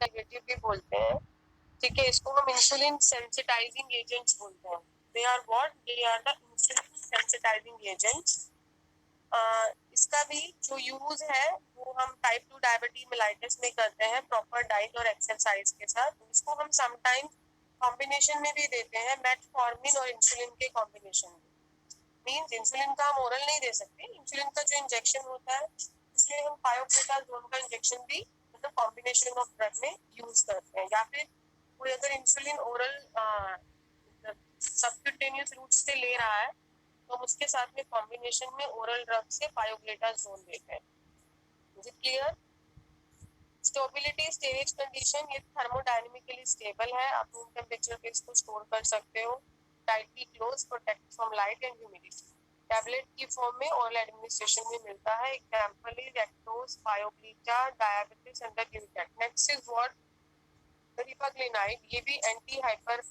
Derivative भी बोलते हैं, ठीक है। इसको हम इंसुलिन सेंसिटाइजिंग एजेंट्स बोलते हैं। They are what? They are the insulin sensitising agents. इसका भी जो यूज है वो हम टाइप 2 डायबिटीज मेलाइटिस में करते हैं प्रॉपर डाइट और एक्सरसाइज के साथ। इसको हम समटाइम कॉम्बिनेशन में भी देते हैं, मेटफॉर्मिन और इंसुलिन के कॉम्बिनेशन में। मींस इंसुलिन का हम ओरल नहीं दे सकते, इंसुलिन का जो इंजेक्शन होता है इसलिए हम पायोप्रिटाजोन का इंजेक्शन भी मतलब कॉम्बिनेशन ऑफ ड्रग में यूज करते हैं। या फिर कोई अगर इंसुलिन ओरल सबक्यूटेनियस रूट से ले रहा है तो हम उसके साथ में कॉम्बिनेशन में ओरल ड्रग से पायोग्लिटाजोन देते हैं। Is it clear? Stability storage condition, ये थर्मोडायनेमिकली स्टेबल है, आप रूम टेम्परेचर पे इसको स्टोर कर सकते हो। Tightly close, protect from light and humidity. Tablet की फॉर्म में ओरल एडमिनिस्ट्रेशन में मिलता है। Example is Actos, pioglita, diabetes and the गिलटेट। Next is what? रिपाग्लिनाइड, ये भी एंटी हाइपर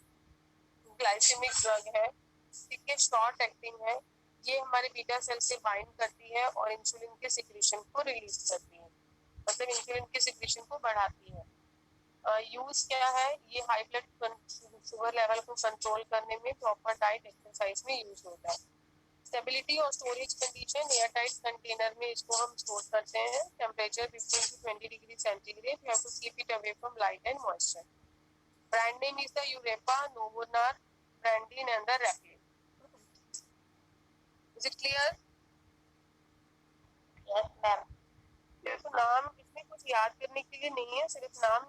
ग्लाइसेमिक ड्रग है, ठीक है, शॉर्ट एक्टिंग है। ये हमारे बीटा सेल से बाइंड करती है और इंसुलिन के सिक्रीशन को रिलीज करती है, मतलब इंसुलिन के सिक्रीशन को बढ़ाती है। यूज क्या है? ये हाई ब्लड शुगर लेवल को कंट्रोल करने में, प्रॉपर डाइट एक्सरसाइज में यूज होता है। स्टेबिलिटी और storage condition, air tight container में इसको हम स्टोर करते हैं। Temperature 15 to 20 degree centigrade. You have to keep it away from light and moisture. Brand name is the Eurepa, NovoNorm, Prandin and the rapid. Is it clear? Yes ma'am. तो नाम इसमें कुछ याद करने के लिए नहीं है, सिर्फ नाम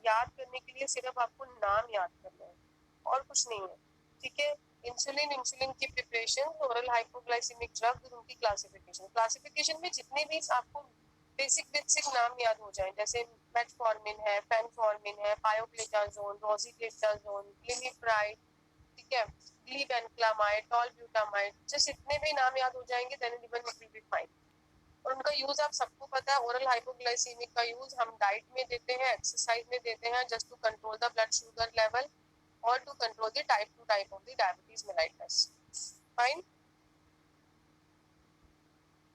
याद करने के लिए सिर्फ आपको नाम याद करना है और कुछ नहीं है, ठीक है। इंसुलिन, इंसुलिन की प्रिपरेशन, ओरल हाइपोग्लाइसेमिक ड्रग, उनकी क्लासिफिकेशन। क्लासिफिकेशन में जितने भी आपको बेसिक बेसिक नाम याद हो जाए, जैसे मेटफॉर्मिन है, फेनफॉर्मिन है, पायोग्लिटाजोन, रोजिग्लिटाजोन, ग्लिमिप्राइड, ठीक है, ग्लीबेनक्लामाइड, टॉलब्यूटामाइड, जैसे इतने भी नाम याद हो जाएंगे then even it will be fine. और उनका यूज आप सबको पता है। ओरल हाइपोग्लाइसीमिक का यूज हम डाइट में देते हैं, एक्सरसाइज में देते हैं, just to control the blood sugar level और to control the type 2 type of the diabetes mellitus. Fine.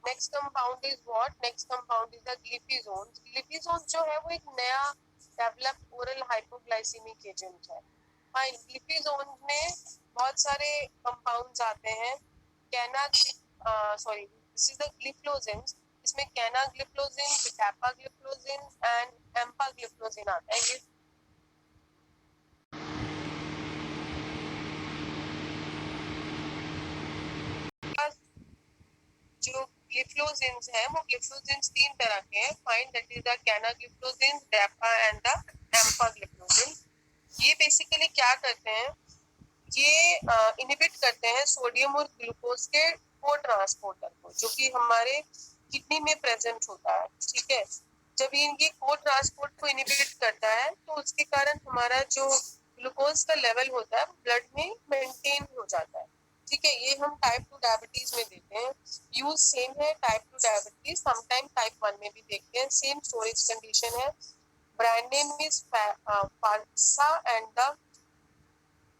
Next compound is what? Next compound is the glipizide. Glipizide जो है वो एक नया डेवलप्ड ओरल हाइपोग्लाइसीमिक एजेंट है। Fine. ग्लिपिजोन में बहुत सारे कंपाउंड्स आते हैं। कैना सॉरी, दिस इज द ग्लिफ्लोजिन। इसमें कैनाग्लिफ्लोजिन, बिटापाग्लिफ्लोजिन एंड एम्पाग्लिफ्लोजिन आता है। ये जो ग्लिफ्लोजिन्स हैं वो ग्लिफ्लोजिन्स तीन तरह के हैं। Fine, that is the canagliflozin, dapa and the empagliflozin. ये बेसिकली क्या करते हैं? ये इनहिबिट करते हैं सोडियम और ग्लूकोज के को ट्रांसपोर्टर को, जो कि हमारे किडनी में प्रेजेंट होता है, ठीक है। जब ये को ट्रांसपोर्ट को इनहिबिट करता है तो उसके कारण हमारा जो ग्लूकोज का लेवल होता है ब्लड में मेंटेन हो जाता है, ठीक है। ये हम टाइप 2 डायबिटीज में देते हैं। यूज सेम है, टाइप 2 डायबिटीज, समटाइम टाइप 1 में भी देखते हैं। सेम स्टोरेज कंडीशन है। Brand name is Forxiga and the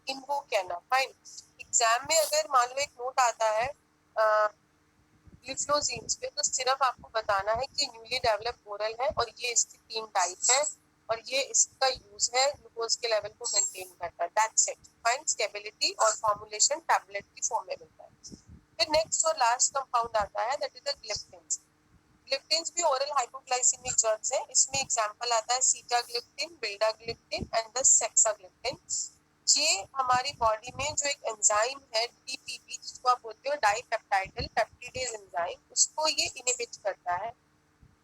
Invokana. Fine. Exam में अगर मान लो एक नोट आता है ग्लिफ्लोजिन्स पे, तो सिर्फ आपको बताना है कि न्यूली डेवलप ओरल है और ये इसकी तीन टाइप है और ये इसका यूज है ग्लूकोज के लेवल को मेंटेन करता है। That's it. फाइन। स्टेबिलिटी और फॉर्मुलेशन टैबलेट की फॉर्म में मिलता है। फिर नेक्स्ट और लास्ट कंपाउंड आता है, दैट इज द ग्लिप्टिन्स। ग्लिप्टिन्स भी ओरल हाइपोग्लाइसेमिक ड्रग्स है। इसमें एग्जांपल आता है सीटाग्लिप्टिन, बिल्डाग्लिप्टिन एंड द सेक्साग्लिप्टिन। ये हमारी बॉडी में जो एक एंजाइम है डीपीपी, जिसको आप बोलते हो डाइपेप्टाइडल पेप्टिडेज एंजाइम, उसको ये इनहिबिट करता है।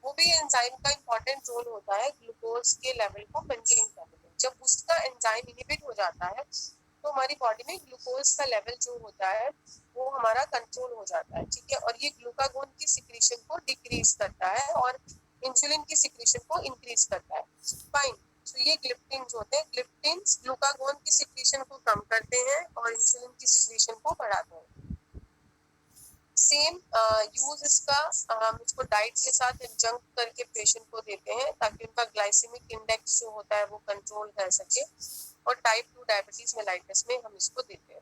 वो भी एंजाइम का इंपॉर्टेंट रोल होता है ग्लूकोज के लेवल को मेंटेन करने में। जब उसका एंजाइम इनहिबिट हो जाता है तो हमारी बॉडी में ग्लूकोज का लेवल जो होता है वो हमारा कंट्रोल हो जाता है, ठीक है। और ये ग्लूकागोन की सिक्रीशन को डिक्रीज करता है और इंसुलिन की सिक्रीशन को इंक्रीज करता है। फाइन। तो ये ग्लिप्टिन्स होते हैं। ग्लिप्टिन्स ग्लूकागोन की सिक्रीशन को कम करते हैं और इंसुलिन की सिक्रीशन को बढ़ाते हैं। सेम यूज इसका हम इसको डाइट के साथ एडजंक्ट करके पेशेंट को देते हैं ताकि उनका ग्लाइसेमिक इंडेक्स जो होता है वो कंट्रोल रह सके। और टाइप 2 डायबिटीज मेलाइटस में हम इसको देते हैं।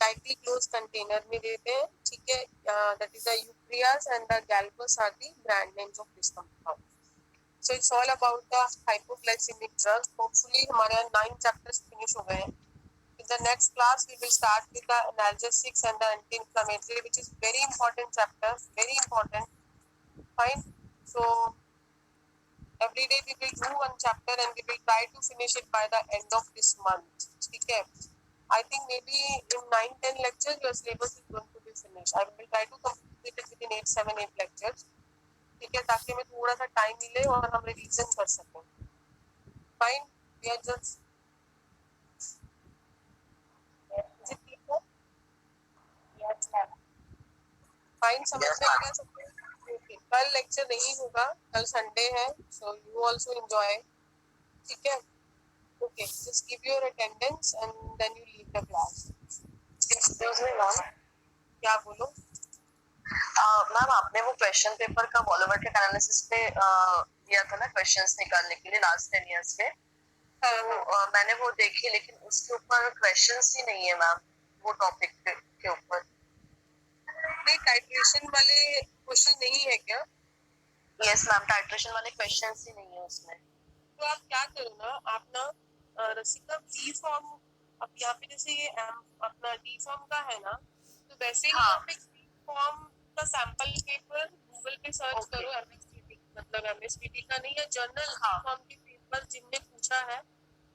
टाइटली क्लोज कंटेनर में देते हैं, ठीक है। दैट इज द यूप्रियास एंड द गैल्कोस are the brand names of this compound. So it's all about the hypoglycemic drug. Hopefully हमारे 9 chapters finish हो गए हैं. In the next class we will start with the analgesics and the anti-inflammatory, which is very important chapter, very important. Fine. So every day we will do one chapter and we will try to finish it by the end of this month. ठीक है. I think maybe in 9-10 lectures your syllabus is going to be finished. I will try to complete it within 8-7-8 lectures. ठीक है, ताकि हमें थोड़ा सा time मिले और हम रिवीजन कर सकें. Fine. We are just fine. समझ में आ गया सबको? ओके. कल लेक्चर नहीं होगा, कल संडे है, सो यू आल्सो एंजॉय. ठीक है. Okay, just give your attendance and then you leave the class. Excuse me ma'am. क्या बोलो? मैम आपने वो क्वेश्चन पेपर का वॉल्यूमेट्रिक एनालिसिस पे दिया था ना क्वेश्चंस निकालने के लिए लास्ट 10 इयर्स के. तो मैंने वो देखी, लेकिन उसके ऊपर क्वेश्चंस ही नहीं है मैम वो टॉपिक के ऊपर. नहीं, टाइट्रेशन वाले क्वेश्चन नहीं है क्या? यस मैम, टाइट्रेशन वाले क्वेश्चंस ही नहीं है उसमें. तो आप क्या करो ना, आप ना रसिका बी फॉर्म, अब यहाँ पे जैसे ये अपना डी फॉर्म का है ना, तो वैसे ही आप एक बी फॉर्म का सैंपल पेपर गूगल पे सर्च करो. एमएसपीटी मतलब एमएसपीटी का नहीं है, जर्नल फॉर्म के पेपर जिनने पूछा है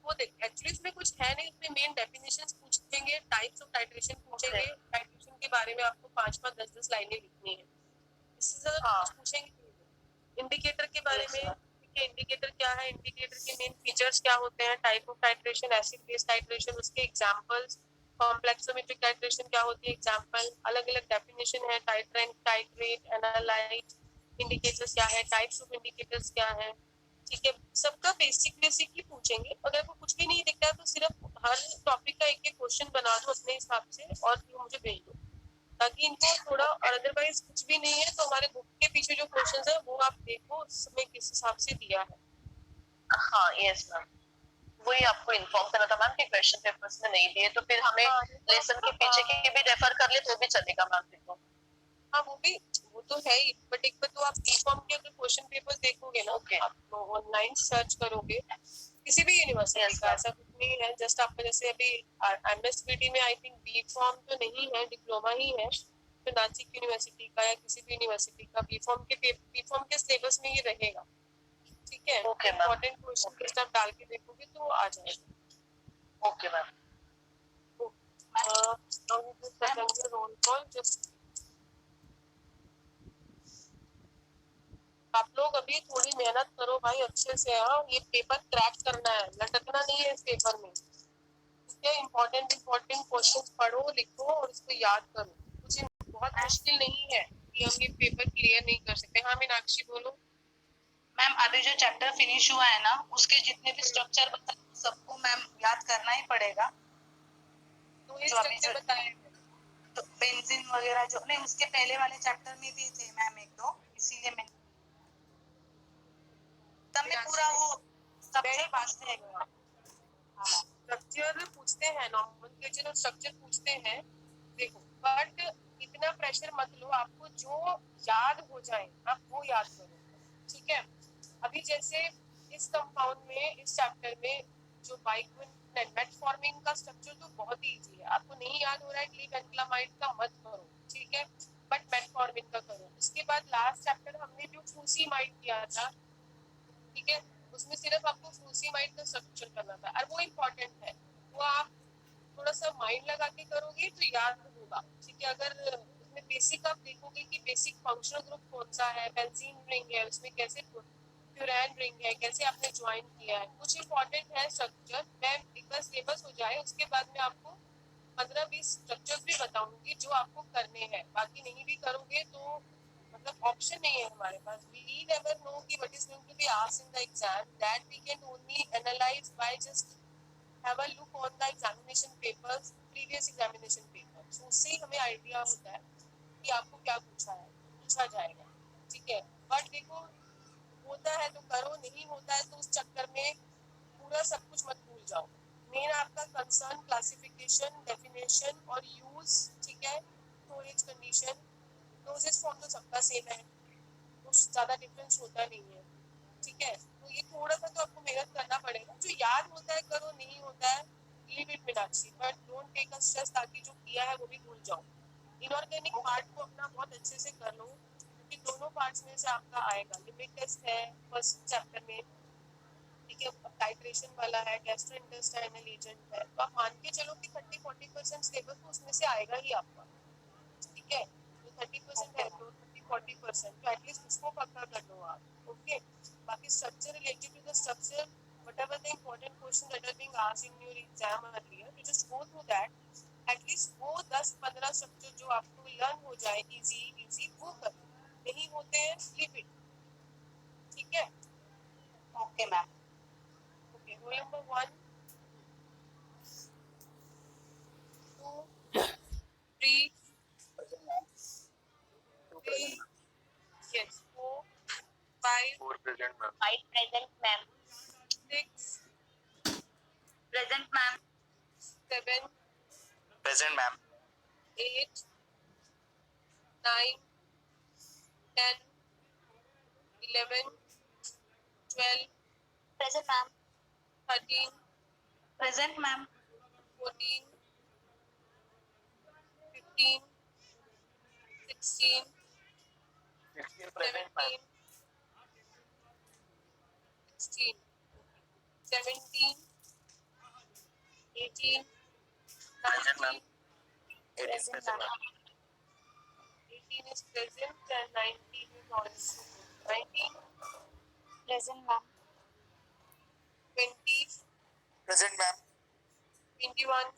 वो देख. एक्चुअली इसमें कुछ है नहीं, इसमें मेन डेफिनेशंस पूछेंगे, टाइप्स ऑफ टाइट्रेशन पूछेंगे. टाइट्रेशन के बारे में आपको 5-5, 10-10 लाइनें लिखनी है. इससे ज्यादा कुछ पूछेंगे. इंडिकेटर के बारे में, इंडिकेटर क्या है, इंडिकेटर के मेन फीचर्स क्या होते हैं, type of titration, acid base titration, उसके एग्जांपल्स, कॉम्प्लेक्सोमेट्रिक टाइट्रेशन क्या होती है, एग्जांपल, अलग अलग डेफिनेशन है, टाइट्रेंट, टाइट्रेट, एनालाइट, इंडिकेटर्स क्या है, टाइप्स ऑफ इंडिकेटर्स क्या है. ठीक है, सबका बेसिक ही पूछेंगे. अगर वो कुछ भी नहीं दिखता है तो सिर्फ हर टॉपिक का एक एक क्वेश्चन बना दो अपने हिसाब से और फिर मुझे भेज दो, ताकि इनको थोड़ा. और अदरवाइज कुछ भी नहीं है तो हमारे बुक के पीछे जो क्वेश्चंस है वो आप देखो उसमें किस हिसाब से दिया है. हाँ यस मैम, वही आपको इन्फॉर्म करना था मैम कि क्वेश्चन पेपर्स में नहीं दिए तो फिर हमें लेसन के पीछे के भी रेफर कर ले तो भी चलेगा मैम फिर तो. हाँ वो तो है ही, बट एक बार तो आप बी फॉर्म के अगर क्वेश्चन पेपर्स देखोगे ना, आप ऑनलाइन सर्च करोगे किसी भी यूनिवर्सिटी का, ऐसा कुछ नहीं है. जस्ट आपका जैसे अभी एमएसपीटी में आई थिंक बी फॉर्म तो नहीं है, डिप्लोमा ही है, तो नासिक यूनिवर्सिटी का या किसी भी यूनिवर्सिटी का बी फॉर्म के सिलेबस में ही रहेगा. ठीक है. इम्पोर्टेंट क्वेश्चन लिस्ट आप डाल के देखोगे तो आ जाएगा. Okay ma'am. Roll call. Just आप लोग अभी थोड़ी मेहनत करो भाई अच्छे से. हाँ, ये पेपर क्रैक करना है, लटकना नहीं है इस पेपर में. ठीक है. इम्पोर्टेंट क्वेश्चंस पढ़ो, लिखो और इसको याद करो. कुछ बहुत मुश्किल नहीं है कि हम ये पेपर क्लियर नहीं कर सकते. हाँ मीनाक्षी बोलो. मैम अभी जो चैप्टर फिनिश हुआ है ना, उसके जितने भी स्ट्रक्चर बताए सबको मैम याद करना ही पड़ेगा. तो ये स्ट्रक्चर बताए तो बेंजीन वगैरह जो नहीं, उसके पहले वाले चैप्टर में भी थे मैम एक दो, इसीलिए मैं तब में पूरा वो स्ट्रक्चर पूछते हैं. स्ट्रक्चर पूछते हैं, नॉमेनक्लेचर और स्ट्रक्चर पूछते हैं. देखो, बट इतना प्रेशर मत लो. आपको जो याद हो जाए आप वो याद करो. ठीक है. अभी जैसे इस कंपाउंड में, इस चैप्टर में जो बाइक्विन एंड मेटफॉर्मिन का स्ट्रक्चर तो बहुत ही इजी है. आपको नहीं याद हो रहा है ग्लिबेनक्लामाइड का मत करो. ठीक है, बट मेटफॉर्मिन का करो. उसके बाद लास्ट चैप्टर हमने जो फ्यूसीमाइड किया था, ठीक है, उसमें सिर्फ आपको फ्यूसीमाइड का स्ट्रक्चर करना था और वो इम्पोर्टेंट है. वो आप थोड़ा सा माइंड लगा के करोगे तो याद होगा. ठीक है. अगर उसमें बेसिक आप देखोगे कि बेसिक फंक्शनल ग्रुप कौन सा है, बेंजीन रिंग है, उसमें कैसे फ्यूरैन रिंग है, कैसे आपने ज्वाइन किया है, कुछ इम्पोर्टेंट है स्ट्रक्चर. मैं एक बार सिलेबस हो जाए उसके बाद में आपको 15-20 स्ट्रक्चर्स भी बताऊंगी जो आपको करने हैं. बाकी नहीं भी करोगे तो मतलब ऑप्शन नहीं है हमारे पास. We never know कि what is going to be asked in the exam. That we can only analyze by just have a look on the examination papers, previous examination papers. उससे ही हमें आइडिया होता है कि आपको क्या पूछा जाएगा. ठीक है. बट देखो, होता है तो करो, नहीं होता है तो उस चक्कर में पूरा सब कुछ मत भूल जाओ. मेन आपका कंसर्न क्लासिफिकेशन, डेफिनेशन और यूज. ठीक है. स्टोरेज कंडीशन, डोजेज फॉर्म तो सबका सेम है, कुछ ज्यादा डिफरेंस होता नहीं है. ठीक है. तो ये थोड़ा सा तो आपको मेहनत करना पड़ेगा, जो याद होता है करो, नहीं होता है leave it Meenakshi, but don't take a stress, ताकि जो किया है वो भी भूल जाओ। इनऑर्गेनिक पार्ट को अपना बहुत अच्छे से कर लो, क्योंकि दोनों पार्ट्स में से आपका आएगा। लिमिट टेस्ट है फर्स्ट चैप्टर में, ठीक है, टाइट्रेशन वाला है, गैस्ट्रोइंटेस्टाइनल एजेंट है, तो आप मान के चलो कि 30-40% सिलेबस तो उसमें से आएगा ही आपका, ठीक है। तो 30% है तो 30-40%, तो एटलीस्ट उसको पक्का कर लो आप, ओके। बाकी structure related to the structure, whatever the important questions that are being asked in your exam earlier, you just go through that, at least वो 10-15 स्ट्रक्चर जो आपको लर्न हो जाए इजी वो करो, नहीं होते हैं लीव इट, ठीक है। Okay ma'am. Okay, roll number 1 2 3 yes 4 5 4 present, ma'am. 5 present ma'am. 6 present ma'am. 7 Present, ma'am. 8 9 10 11 12 present ma'am. 13 present ma'am. 14 15 16 16 present, ma'am. 17 17 18 Present, ma'am. 19 It is present, ma'am. 18 is present and 19 is also 19 present ma'am. 20 Present, ma'am. 21